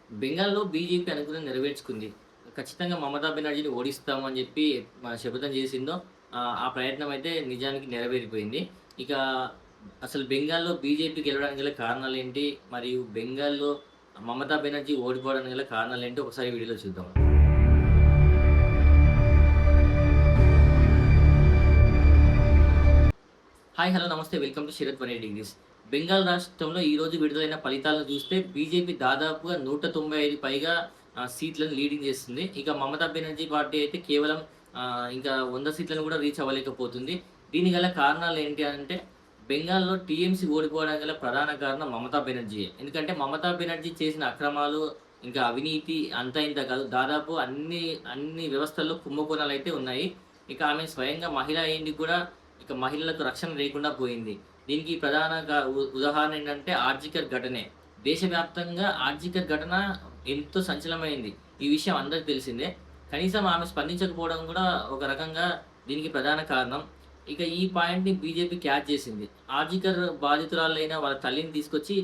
బెంగాల్‌లో బీజేపీ అనుకున్నది నెరవేర్చుకుంది. ఖచ్చితంగా మమతా బెనర్జీని ఓడిస్తామని జెప్పి శపథం జేసిందో ఆ ప్రయత్నం అయితే నిజానికి నెరవేరిపోయింది. ఇక అసలు బెంగాల్‌లో బీజేపీ గెలవడానికి గల కారణాలేంటి? మరియు బెంగాల్‌లో మమతా బెనర్జీ ఓడిపోవడానికి గల కారణాలేంటో ఒకసారి వీడియోలో చూద్దాం. హాయ్! హలో! నమస్తే. Welcome to Sharath 180 degrees. Bengal రాష్ట్రంలో ఈరోజు విడుదలైన ఫలితాలను చూస్తే బీజేపీ దాదాపుగా 195 పైగా సీట్లను లీడింగ్ చేస్తుంది. ఇక మమతా బెనర్జీ పార్టీ అయితే కేవలం ఇంకా 100 సీట్లను కూడా రీచ్ అవ్వలేకపోతుంది. దీనికి గల కారణాలు ఏంటి అంటే బెంగాల్‌లో టీఎంసీ ఓడిపోవడానికి గల ప్రధాన కారణం మమతా బెనర్జీయే. ఎందుకంటే మమతా బెనర్జీ చేసిన అక్రమాలు, ఇంకా అవినీతి అంతా ఇంతా కాదు. దాదాపు అన్ని వ్యవస్థల్లో కుంభకోణాలైతే ఉన్నాయి. ఇక ఆమె స్వయంగా మహిళ అయ్యుండి కూడా ఇక మహిళలకు రక్షణ లేకుండా పోయింది. దీనికి ప్రధాన ఉదాహరణ ఏంటంటే ఆర్జికర్ ఘటనే. దేశవ్యాప్తంగా ఆర్జికర్ ఘటన ఎంతో సంచలనమైంది. ఈ విషయం అందరికి తెలిసిందే. కనీసం ఆమె స్పందించకపోవడం కూడా ఒక రకంగా దీనికి ప్రధాన కారణం. ఇక ఈ పాయింట్‌ని బీజేపీ క్యాచ్ చేసింది. ఆర్జికర్ బాధితురాలైన వాళ్ళ తల్లిని తీసుకొచ్చి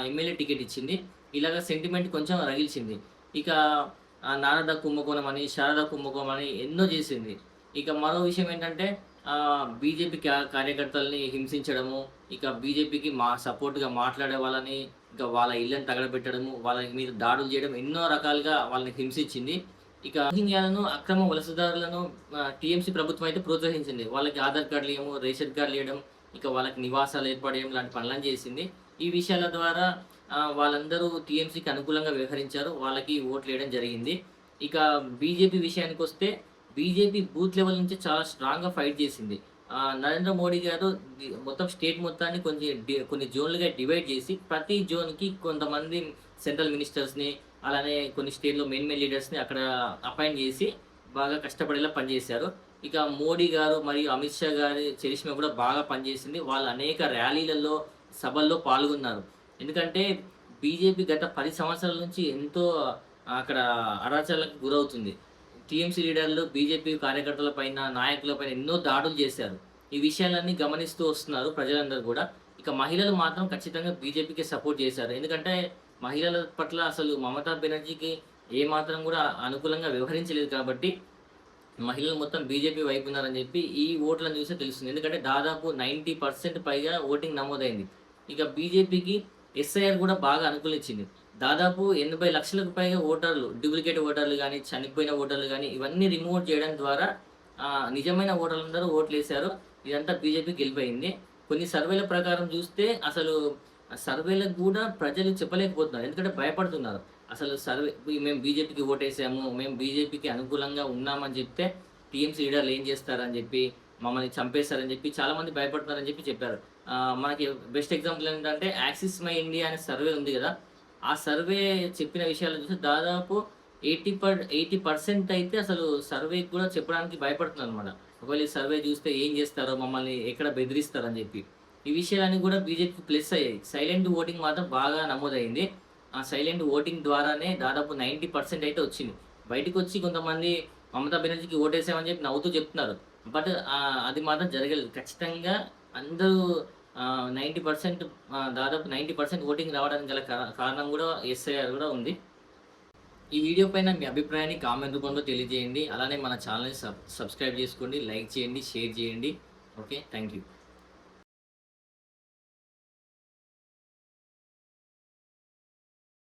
ఎమ్మెల్యే టికెట్ ఇచ్చింది. ఇలాగ సెంటిమెంట్ కొంచెం రగిల్చింది. ఇక నారద కుంభకోణం అని, శారదా కుంభకోణం అని ఎన్నో చేసింది. ఇక మరో విషయం ఏంటంటే బీజేపీ కార్యకర్తల్ని హింసించడము, ఇక బీజేపీకి సపోర్ట్‌గా మాట్లాడే వాళ్ళని, ఇంకా వాళ్ళ ఇళ్ళని తగలబెట్టడము, వాళ్ళ మీద దాడులు చేయడం ఎన్నో రకాలుగా వాళ్ళని హింసించింది. ఇక రోహింగ్యాలను అక్రమ వలసదారులను టీఎంసీ ప్రభుత్వం అయితే ప్రోత్సహించింది. వాళ్ళకి ఆధార్ కార్డులు ఇయ్యము, రేషన్ కార్డులు ఇయ్యడం, ఇక వాళ్ళకి నివాసాలు ఏర్పడేయడం లాంటి పనులను చేసింది. ఈ విషయాల ద్వారా వాళ్ళందరూ టీఎంసీకి అనుకూలంగా వ్యవహరించారు. వాళ్ళకి ఓట్లేయడం జరిగింది. ఇక బీజేపీ విషయానికొస్తే బీజేపీ బూత్ లెవెల్ నుంచి చాలా స్ట్రాంగ్‌గా ఫైట్ చేసింది. నరేంద్ర మోడీ గారు మొత్తం స్టేట్ మొత్తాన్ని కొన్ని జోన్‌లుగా డివైడ్ చేసి, ప్రతి జోన్‌కి కొంతమంది సెంట్రల్ మినిస్టర్స్‌ని, అలానే కొన్ని స్టేట్‌లో మెయిన్ లీడర్స్‌ని అక్కడ అపాయింట్ చేసి, బాగా కష్టపడేలా పనిచేశారు. ఇక మోడీ గారు మరియు అమిత్ షా గారి చరిష్మా కూడా బాగా పనిచేసింది. వాళ్ళు అనేక ర్యాలీలలో, సభల్లో పాల్గొన్నారు. ఎందుకంటే బీజేపీ గత 10 సంవత్సరాల నుంచి ఎంతో అక్కడ అరాచకాలకు గురవుతుంది. టీఎంసీ లీడర్లు బీజేపీ కార్యకర్తల పైన, నాయకుల పైన ఎన్నో దాడులు చేశారు. ఈ విషయాలన్నీ గమనిస్తూ వస్తున్నారు ప్రజలందరూ కూడా. ఇక మహిళలు మాత్రం ఖచ్చితంగా బీజేపీకి సపోర్ట్ చేశారు. ఎందుకంటే మహిళల పట్ల అసలు మమతా బెనర్జీకి ఏమాత్రం కూడా అనుకూలంగా వ్యవహరించలేదు కాబట్టి మహిళలు మొత్తం బీజేపీ వైపు ఉన్నారని చెప్పి ఈ ఓట్లను చూస్తే తెలుస్తుంది. ఎందుకంటే దాదాపు 90% పైగా ఓటింగ్ నమోదైంది. ఇక బీజేపీకి ఎస్ఐఆర్ కూడా బాగా అనుకూలించింది. దాదాపు 80 లక్షలకు పైగా ఓటర్లు, డూప్లికేట్ ఓటర్లు గానీ, చనిపోయిన ఓటర్లు గానీ, ఇవన్నీ రిమూవ్ చేయడం ద్వారా నిజమైన ఓటర్లందరూ ఓట్లేశారు. ఇదంతా బీజేపీ గెలిపోయింది. కొన్ని సర్వేల ప్రకారం చూస్తే అసలు సర్వేలకు గూడా ప్రజలు చెప్పలేకపోతున్నారు. ఎందుకంటే భయపడుతున్నారు. అసలు మేము బీజేపీకి ఓటేసాము, మేము బీజేపీకి అనుకూలంగా ఉన్నామని చెప్తే టీఎంసీ లీడర్లు ఏం చేస్తారని చెప్పి, మమ్మల్ని చంపేస్తారని చెప్పి చాలామంది భయపడుతున్నారని చెప్పి చెప్పారు. మనకి బెస్ట్ ఎగ్జాంపుల్ ఏంటంటే యాక్సిస్ మై ఇండియా అనే సర్వే ఉంది గదా! ఆ సర్వే చెప్పిన విషయాలను చూస్తే దాదాపు 80% అయితే అసలు సర్వేకి కూడా చెప్పడానికి భయపడుతున్నారనమాట. ఒకవేళ ఈ సర్వే చూస్తే ఏం చేస్తారో, మమ్మల్ని ఎక్కడ బెదిరిస్తారని చెప్పి. ఈ విషయాలన్నీ కూడా బీజేపీకి ప్లస్ అయ్యాయి. సైలెంట్ ఓటింగ్ మాత్రం బాగా నమోదయింది. ఆ సైలెంట్ ఓటింగ్ ద్వారానే దాదాపు 90% అయితే వచ్చింది. బయటికొచ్చి కొంతమంది మమతా బెనర్జీకి ఓటేసామని చెప్పి నవ్వుతూ చెప్తున్నారు. బట్ అది మాత్రం జరగలేదు. ఖచ్చితంగా అందరూ 90% దాదాపు 90% ఓటింగ్ రావడానికి గల కారణం గూడా ఎస్ఐఆర్ గూడా ఉంది. ఈ వీడియో పైన మీ అభిప్రాయాన్ని కామెంట్ రూపంలో తెలియజేయండి. అలానే మన ఛానల్‌ని సబ్స్క్రైబ్ చేసుకోండి, లైక్ చేయండి, షేర్ చేయండి. ఓకే. Thank you.